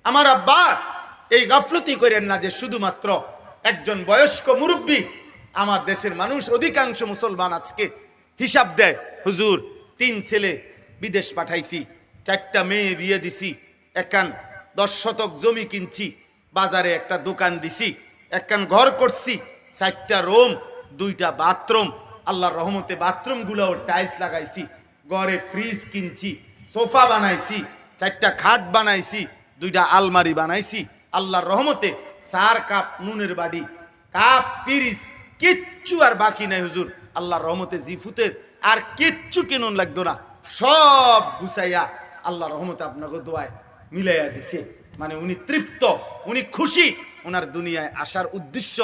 আমার আব্বা এই গাফলতি করেন না যে শুধুমাত্র একজন বয়স্ক মুরব্বী। আমার দেশের মানুষ অধিকাংশ মুসলমান আজকে হিসাব দেয়, হুজুর 3 ছেলে বিদেশ পাঠাইছি, 4টা মেয়ে বিয়ে দিছি, একখান 10 শতক জমি কিনছি, বাজারে একটা দোকান দিছি, একখান ঘর করছি, 4টা রুম, 2টা বাথরুম, আল্লাহর রহমতে বাথরুমগুলোও টাইলস লাগাইছি, ঘরে ফ্রিজ কিনছি, সোফা বানাইছি, 4টা খাট বানাইছি, 2টা আলমারি বানাইছি, আল্লাহর রহমতে 4 কাপ নুনের বাড়ি, কাপ পিরিস, কিচ্ছু আর বাকি নাই হুজুর। আল্লাহর রহমতে জিফুতের আর কিচ্ছু কিনুন লাগতো না, সব গুছাইয়া আল্লাহর রহমতে আপনাকে দোয়ায় মিলাইয়া দিছে। মানে উনি তৃপ্ত, উনি খুশি, ওনার দুনিয়ায় আসার উদ্দেশ্য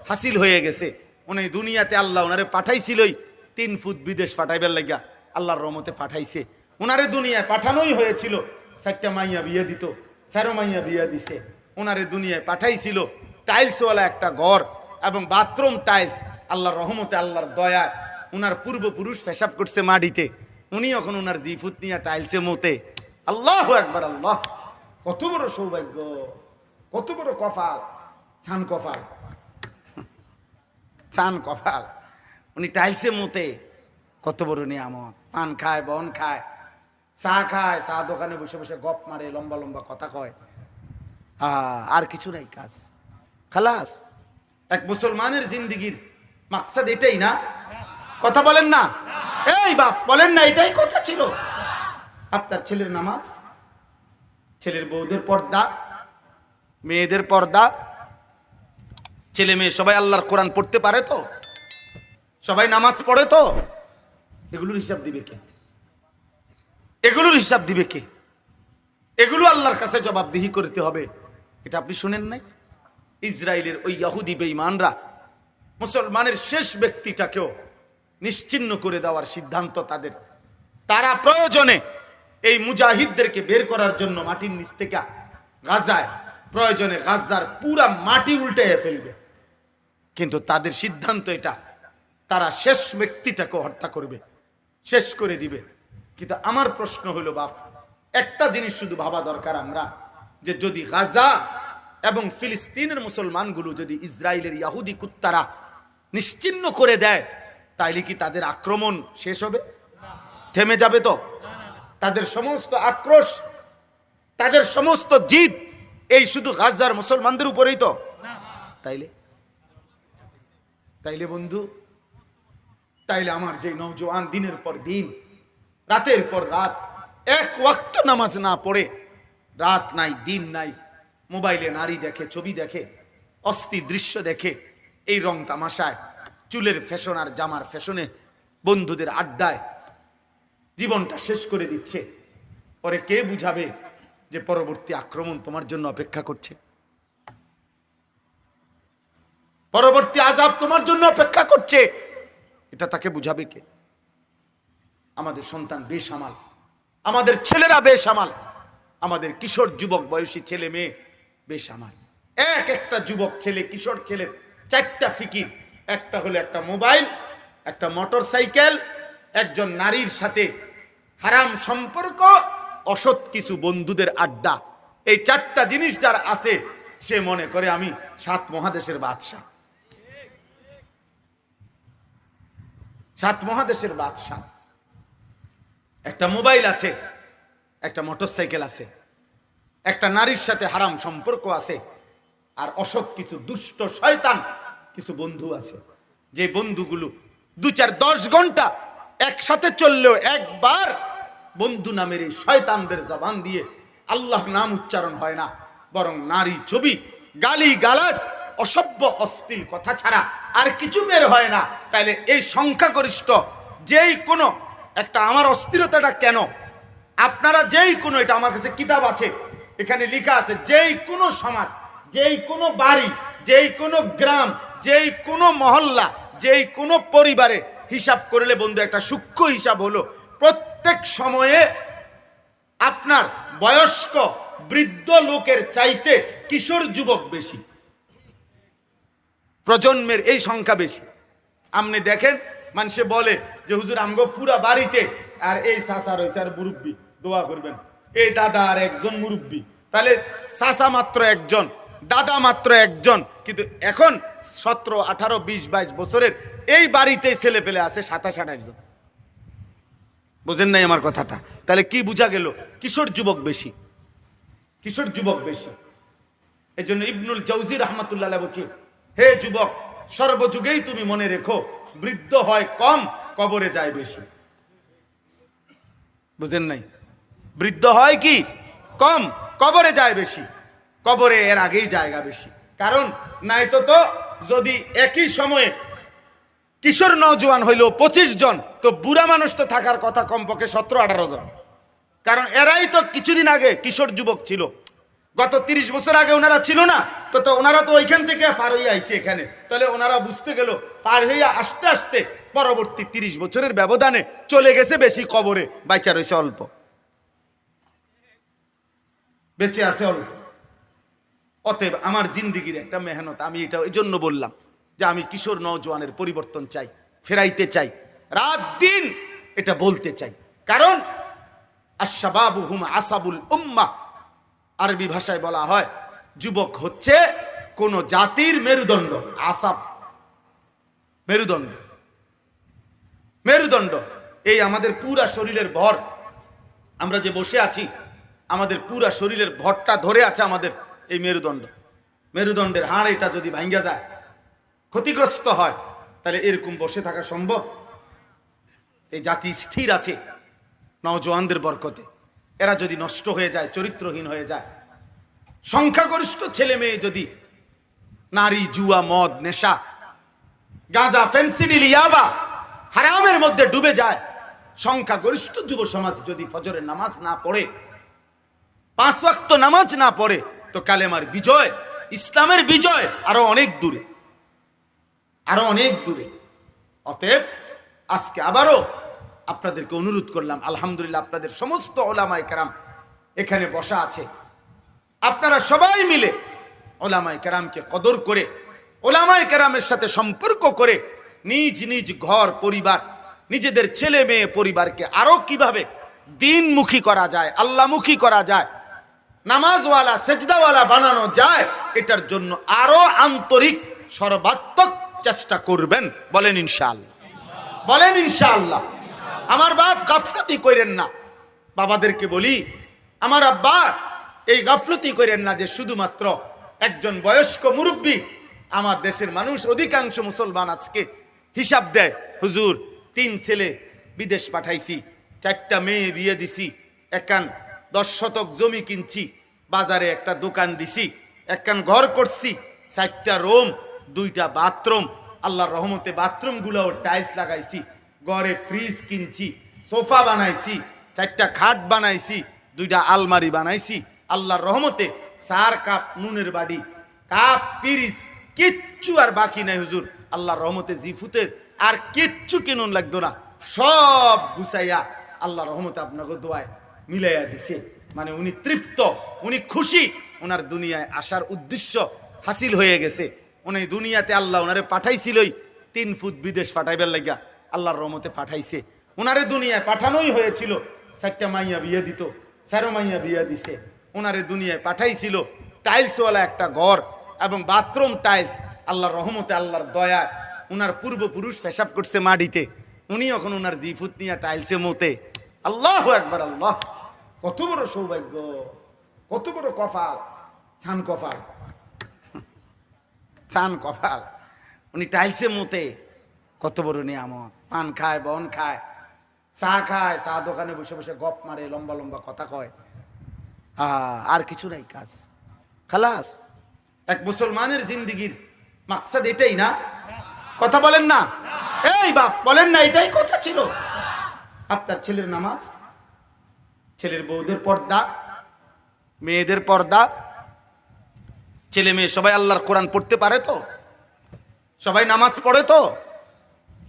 হাসিল হয়ে গেছে। উনি দুনিয়াতে আল্লাহ ওনারে পাঠাইছিলই 3 ফুট বিদেশ পাঠাইবার লাগিয়া, আল্লাহর রহমতে পাঠাইছে। ওনারে দুনিয়ায় পাঠানোই হয়েছিল 4টা মাইয়া বিয়ে দিত, 4 মাইয়া বিয়ে দিছে। ওনারে দুনিয়ায় পাঠাইছিল টাইলসওয়ালা একটা ঘর এবং বাথরুম টাইলস। আল্লাহর রহমতে আল্লাহর দয়ায় ওনার পূর্বপুরুষ পেশাব করছে মাটিতে, উনি এখন ওনার জিফুত নিয়ে টাইলসে মতে। আল্লাহু আকবার, আল্লাহ! কত বড় সৌভাগ্য, কত বড় কপাল, ছান কপাল, ছান কপাল। উনি টাইলসে মতে, কত বড় নিয়ামত। পান খায়, বন খায়, চা খায়, চা দোকানে বসে বসে গপ মারে, লম্বা লম্বা কথা কয়, আর কিছু নাই কাজ, খালাস। এক মুসলমানের জিন্দিগির মাকসাদ এটাই না? কথা বলেন না? এই বাপ বলেন না, এটাই কথা ছিল? আপনার ছেলের নামাজ, ছেলের বউদের পর্দা, মেয়েদের পর্দা, ছেলে মেয়ে সবাই আল্লাহর কোরআন পড়তে পারে তো? সবাই নামাজ পড়ে তো? এগুলোর হিসাব দিবে কে? এগুলোর হিসাব দিবে কে? এগুলো আল্লাহর কাছে জবাবদিহি করতে হবে। এটা আপনি শুনেন নাই? ইসরায়েলের ওই ইহুদি বেঈমানরা মুসলমানের শেষ ব্যক্তিটাকেও নিশ্চিহ্ন করে দেওয়ার সিদ্ধান্ত তাদের। তারা প্রয়োজনে এই মুজাহিদদেরকে বের করার জন্য মাটির নিচ থেকে গাজায়, প্রয়োজনে গাজার পুরা মাটি উল্টে ফেলবে, কিন্তু তাদের সিদ্ধান্ত এটা, তারা শেষ ব্যক্তিটাকে হত্যা করবে, শেষ করে দিবে। কিন্তু আমার প্রশ্ন হলো বাপ, একটা জিনিস শুধু ভাবা দরকার আমরা, যে যদি গাজা এবং ফিলিস্তিনের মুসলমানগুলো যদি ইসরায়েলের ইহুদি কুত্তারা নিশ্চিহ্ন করে দেয়, তাইলে কি তাদের আক্রমণ শেষ হবে? থেমে যাবে তো? তাদের সমস্ত আক্রোশ, তাদের সমস্ত জিদ এই শুধু গাজার মুসলমানদের উপরেই তো? তাইলে বন্ধু, তাইলে আমার যে নওজোয়ান দিনের পর দিন, রাতের পর রাত এক ওয়াক্ত নামাজ না পড়ে, রাত নাই দিন নাই, মোবাইলে নারী দেখে, ছবি দেখে, অস্থির দৃশ্য দেখে, এই রং তামাশায়, চুলের ফ্যাশন আর জামার ফ্যাশনে, বন্ধুদের আড্ডায় জীবনটা শেষ করে দিচ্ছে, পরে কে বুঝাবে যে পরবর্তী আক্রমণ তোমার জন্য অপেক্ষা করছে? পরবর্তী আযাব তোমার জন্য অপেক্ষা করছে, এটা তাকে বুঝাবে কে? আমাদের সন্তান বেসামাল, আমাদের ছেলেরা বেসামাল, আমাদের কিশোর যুবক বয়সী ছেলে মেয়ে বেসামাল। একটা যুবক ছেলে, কিশোর ছেলের 4টা ফিকির, একটা হলো একটা মোবাইল, একটা মোটর সাইকেল, একজন নারীর সাথে হারাম সম্পর্ক, অসৎ কিছু বন্ধুদের আড্ডা। এই 4টা জিনিস যার আছে, সে মনে করে আমি 7 মহাদেশের বাদশা, 7 মহাদেশের বাদশা। একটা মোবাইল আছে, একটা মোটর সাইকেল আছে, একটা নারীর সাথে হারাম সম্পর্ক আছে, আর অসৎ কিছু দুষ্ট শয়তান কিছু বন্ধু আছে, যে বন্ধুগুলো 2-4-10 ঘন্টা একসাথে চললেও একবার বন্ধু নামের এই শয়তানদের জবান দিয়ে আল্লাহ নাম উচ্চারণ হয় না, বরং নারী ছবি, গালি গালাজ, অসভ্য অশ্লীল কথা ছাড়া আর কিছু বের হয় না। তাইলে এই সংখ্যাগরিষ্ঠ যেই কোনো একটা, আমার অস্থিরতাটা কেন? আপনারা যেই কোনো, এটা আমার কাছে কিতাব আছে, এখানে লেখা আছে, যেই কোনো সমাজ, যেই কোনো বাড়ি, যেই কোনো গ্রাম, যেই কোনো মহল্লা, যেই কোনো পরিবারে হিসাব করলে বন্ধু একটা সূক্ষ্ম হিসাব হলো, প্রত্যেক সময়ে আপনার বয়স্ক বৃদ্ধ লোকের চাইতে কিশোর যুবক বেশি, প্রজন্মের এই সংখ্যা বেশি। আপনি দেখেন, মানুষে বলে যে হুজুর আমগো পুরা বাড়িতে আর এই চাচা রয়েছে আর মুরব্বী, দোয়া করবেন, এই দাদা আর একজন মুরব্বী, তাহলে চাচা মাত্র একজন, দাদা মাত্র একজন, কিন্তু এখন 17, 18, 20, 22 বছরের এই বাড়িতেই ছেলে ফেলে আছে 27-28 জন। বুঝেন নাই আমার কথাটা? তাহলে কি বোঝা গেল? কিশোর যুবক বেশি, কিশোর যুবক বেশি। এই জন্য ইবনুল জাউজি রহমাতুল্লাহ বলছি, হে যুবক, সর্বযুগেই তুমি মনে রেখো, বৃদ্ধ হয় কম, কবরে যায় বেশি। বুঝেন নাই? বৃদ্ধ হয় কি কম, কবরে যায় বেশি। কবরে এর আগেই জায়গা বেশি। কারণ নাই তো যদি একই সময়ে কিশোর নওজোয়ান হইল 25 জন, তো বুড়া মানুষ তো থাকার কথা কমপক্ষে 17-18 জন। কারণ এরাই তো কিছুদিন আগে কিশোর যুবক ছিল, গত 30 বছর আগে ওনারা ছিল না, তো ওনারা তো ওইখান থেকে পার হইয়া আইছে এখানে। তাহলে ওনারা বুঝতে গেল পার হইয়া আস্তে আস্তে পরবর্তী 30 বছরের ব্যবধানে চলে গেছে বেশি কবরে, বাইচা রয়েছে অল্প, বেঁচে আছে অল্প। অতএব আমার জিন্দিগির একটা মেহনত, আমি এটা এই জন্য বললাম যে আমি কিশোর নওজোয়ানের পরিবর্তন চাই, ফেরাইতে চাই, রাত দিন এটা বলতে চাই। কারণ আশ-শাবাবু হুম আসাবুল উম্মাহ, আরবি ভাষায় বলা হয় যুবক হচ্ছে কোন জাতির মেরুদণ্ড। আসাব মেরুদণ্ড, মেরুদণ্ড। এই আমাদের পুরা শরীরের ভর, আমরা যে বসে আছি, আমাদের পুরা শরীরের ভরটা ধরে আছে আমাদের এই মেরুদণ্ড। মেরুদণ্ডের হাড় এটা যদি ভাঙ্গা যায়, ক্ষতিগ্রস্ত হয়, তাহলে এরকম বসে থাকা সম্ভব? এই জাতি স্থির আছে নওজোয়ানদের বরকতে। এরা যদি নষ্ট হয়ে যায়, চরিত্রহীন হয়ে যায়, সংখ্যাগরিষ্ঠ ছেলে মেয়ে যদি নারী, জুয়া, মদ, নেশা, গাঁজা, ফেন্সিডিল, ইয়াবা, হারামের মধ্যে ডুবে যায়, সংখ্যাগরিষ্ঠ যুব সমাজ যদি ফজরের নামাজ না পড়ে, 5 ওয়াক্ত নামাজ না পড়ে, তো কালেমার বিজয়, ইসলামের বিজয় আরো অনেক দূরে, আরো অনেক দূরে। অতএব আজকে আবারও আপনাদেরকে অনুরোধ করলাম, আলহামদুলিল্লাহ আপনাদের সমস্ত ওলামায়ে কেরাম এখানে বসা আছে, আপনারা সবাই মিলে ওলামায়ে কেরামকে কদর করে, ওলামায়ে কেরামের সাথে সম্পর্ক করে নিজ নিজ ঘর পরিবার, নিজেদের ছেলে মেয়ে পরিবারকে আরো কিভাবে দিনমুখী করা যায়, আল্লাহমুখী করা যায়, নামাজওয়ালা, সেজদাওয়ালা বানানো যায়, এটার জন্য আরো আন্তরিক সর্বাত্মক চেষ্টা করবেন। বলেন ইনশাআল্লাহ, বলেন ইনশাআল্লাহ। আমার বাপ গাফলতি করেন না, বাবাদেরকে বলি, আমার আব্বা এই গাফলতি করেন না যে শুধুমাত্র একজন বয়স্ক মুরব্বী। আমার দেশের মানুষ, অধিকাংশ মুসলমান আজকে হিসাব দেয়, হুজুর 3 ছেলে বিদেশ পাঠাইছি, 4টা মেয়ে বিয়ে দিছি, একান 10 শতক জমি কিনছি, বাজারে একটা দোকান দিছি, একান ঘর করছি, 4টা রুম, 2টা বাথরুম, আল্লাহর রহমতে বাথরুমগুলোও টাইলস লাগাইছি, ঘরে ফ্রিজ কিনছি, সোফা বানাইছি, 4টা খাট বানাইছি, 2টা আলমারি বানাইছি, আল্লাহর রহমতে 4 কাপ নুনের বাড়ি, কাপ, পিরিচ, কিচ্ছু আর বাকি নাই হুজুর। আল্লাহর রহমতে জিফুতের আর কিচ্ছু কিনুন লাগতো না, সব গুছাইয়া আল্লাহর রহমতে আপনাকে দোয়ায় মিলাইয়া দিছে। মানে উনি তৃপ্ত, উনি খুশি, ওনার দুনিয়ায় আসার উদ্দেশ্য হাসিল হয়ে গেছে। উনি দুনিয়াতে আল্লাহ ওনারে পাঠাইছিলই 3 ফুট বিদেশ পাঠাইবার লাগিয়া, আল্লাহর রহমতে পাঠাইছে। ওনারে দুনিয়ায় পাঠানোই হয়েছিল, 4টা মাইয়া বিয়ে দিত, 4 মাইয়া বিয়ে দিছে। ওনারে দুনিয়ায় পাঠাইছিল টাইলসওয়ালা একটা ঘর এবং বাথরুম টাইলস, আল্লাহর রহমতে, আল্লাহর দয়ায় ওনার পূর্বপুরুষ পেশাব করছে মাটিতে, উনি এখন ওনার জিফুত নিয়ে টাইলসে মতে। আল্লাহু আকবার, আল্লাহ, কত বড় সৌভাগ্য, কত বড় কপাল, ছান কপাল, ছান কপাল। উনি টাইলসে মতে, কত বড় নিয়ামত। পান খায়, বন খায়, চা খায়, চা দোকানে বসে বসে গপ মারে, লম্বা লম্বা কথা কয়, আর কিছু নাই কাজ, খালাস। এক মুসলমানের জিন্দিগির মাকসাদ এটাই না? কথা বলেন না? এই বাপ বলেন না, এটাই কথা ছিল? আপনার ছেলের নামাজ, ছেলের বউদের পর্দা, মেয়েদের পর্দা, ছেলে মেয়ে সবাই আল্লাহর কোরআন পড়তে পারে তো? সবাই নামাজ পড়ে তো?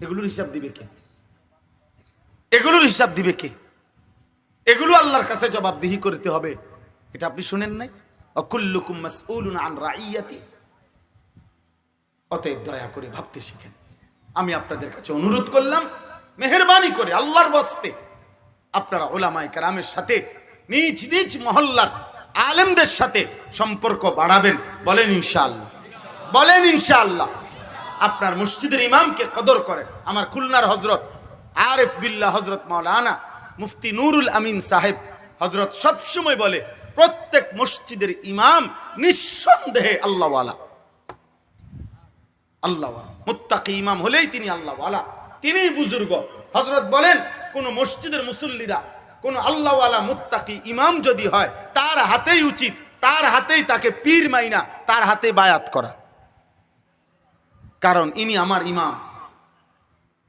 এগুলোর হিসাব দিবে কে? এগুলোর হিসাব দিবে কে? এগুলো আল্লাহর কাছে জবাবদিহি করতে হবে। এটা আপনি শুনেন নাই? অকুল্লুকুম মাসউলুন আন রাইয়াতি। অতএব দয়া করে ভাবতে শিখেন। আমি আপনাদের কাছে অনুরোধ করলাম, মেহেরবানি করে আল্লাহর ওয়াস্তে আপনারা উলামায়ে কেরামের সাথে নিজ নিজ মহল্লার আলেমদের সাথে সম্পর্ক বাড়াবেন। বলেন ইনশাআল্লাহ, বলেন ইনশাআল্লাহ। আপনার মসজিদের ইমামকে কদর করেন। আমার খুলনার হজরত আরিফ বিল্লাহ হজরত মাওলানা মুফতি নুরুল আমিন সাহেব হজরত সবসময় বলে, প্রত্যেক মসজিদের ইমাম নিঃসন্দেহে আল্লাহওয়ালা। আল্লাহওয়ালা মুত্তাকি ইমাম হলেই তিনি আল্লাহওয়ালা, তিনিই বুজুর্গ। হজরত বলেন, কোন মসজিদের মুসল্লিরা কোন আল্লাহওয়ালা মুত্তাকি ইমাম যদি হয়, তার হাতেই উচিত, তার হাতেই তাকে পীর মাইনা, তার হাতে বায়াত করা, কারণ ইনি আমার ইমাম।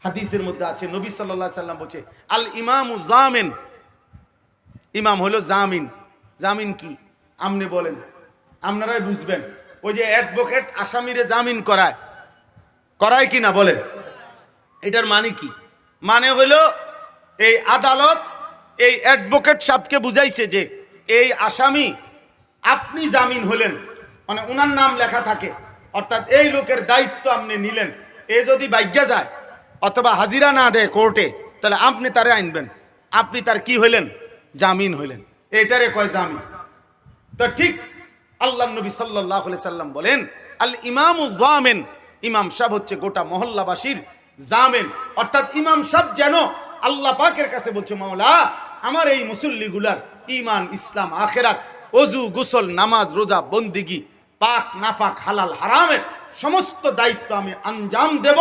হাদিসের মধ্যে আছে, নবী সাল্লাল্লাহু আলাইহি সাল্লাম বলছে, আল ইমামু জামিন, ইমাম হলো জামিন। জামিন কি আপনি বলেন, আপনারাই বুঝবেন। ওই যে অ্যাডভোকেট আসামিরে জামিন করায়, করায় কি না বলেন? এটার মানে কি? মানে হলো এই আদালত এই অ্যাডভোকেট সাহেবকে বুঝাইছে যে এই আসামি, আপনি জামিন হলেন, মানে উনার নাম লেখা থাকে, অর্থাৎ এই লোকের দায়িত্ব আপনি নিলেন। এ যদি বাইজ্ঞা যায় অথবা হাজিরা না দেয় কোর্টে, তাহলে আপনি তারে আনবেন, আপনি তার কি হইলেন? জামিন হইলেন। এটারে কয় জামিন। তো ঠিক আল্লাহ নবী সাল্লাল্লাহু আলাইহি সাল্লাম বলেন, আল ইমামু জামিন, ইমাম সাহেব হচ্ছে গোটা মহল্লাবাসীর জামিন। অর্থাৎ ইমাম সাহেব যেন আল্লাহ পাকের কাছে বলছে, মাওলা, আমার এই মুসল্লিগুলার ঈমান, ইসলাম, আখিরাত, ওযু, গোসল, নামাজ, রোজা, বন্দিগি, পাক নাফাক, হালাল হারামের সমস্ত দায়িত্ব আমি আঞ্জাম দেব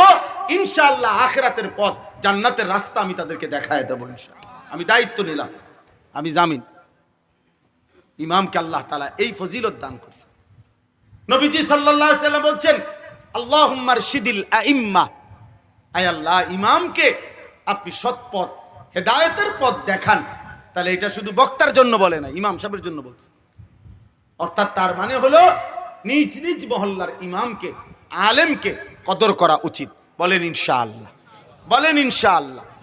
ইনশাআল্লাহ। আখিরাতের পথ, জান্নাতের রাস্তা আমি তাদেরকে দেখায় দেব ইনশাআল্লাহ। আমি দায়িত্ব নিলাম, আমি জামিন। ইমামকে আল্লাহ তাআলা এই ফজিলত দান করছে। নবীজি সাল্লাল্লাহু আলাইহি সাল্লাম বলছেন, আল্লাহুম্মা রশিদিল আইম্মা, আয় আল্লাহ, ইমামকে আপনি সৎপথ, হেদায়েতের পথ দেখান। তাহলে এটা শুধু বক্তার জন্য বলে না, ইমাম সাহেবের জন্য বলছে। অর্থাৎ তার মানে হলো নিজ নিজ মহল্লার ইমামকে, আলেমকে কদর করা উচিত। বলেন ইনশাআল্লাহ, বলেন ইনশাআল্লাহ।